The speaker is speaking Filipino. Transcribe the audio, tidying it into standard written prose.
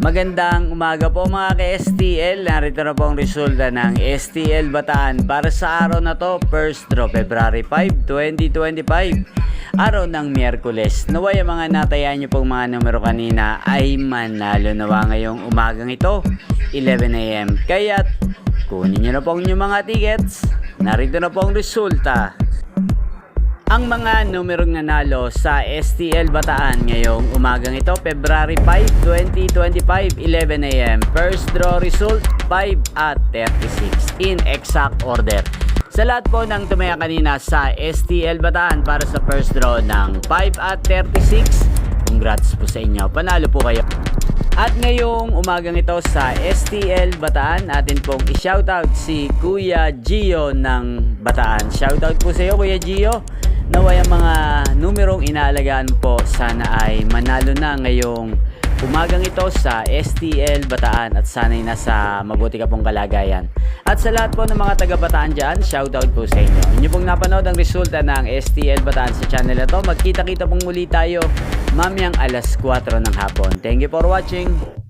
Magandang umaga po mga ka-STL. Narito na po ang resulta ng STL Bataan para sa araw na to, first draw February 5, 2025. Araw ng Miyerkules. Naway ang mga natayaan nyo pong mga numero kanina ay manalo nawa ngayong umagang ito, 11 AM. Kaya't kunin nyo na po ang inyong mga tickets. Narito na po ang resulta. Ang mga numerong nanalo sa STL Bataan ngayong umagang ito, February 5, 2025, 11 AM. First draw result, 5 at 36 in exact order. Sa lahat po ng tumaya kanina sa STL Bataan para sa first draw ng 5 at 36, congrats po sa inyo. Panalo po kayo. At ngayong umagang ito sa STL Bataan, atin pong i-shoutout si Kuya Gio ng Bataan. Shoutout po sa iyo, Kuya Gio. Naway ang mga numerong inaalagaan po sana ay manalo na ngayong umagang ito sa STL Bataan at sana'y nasa mabuti ka pong kalagayan. At sa lahat po ng mga taga Bataan dyan, shoutout po sa inyo. Inyo pong napanood ang resulta ng STL Bataan sa channel na to. Magkita-kita pong muli tayo mamayang alas 4 ng hapon. Thank you for watching.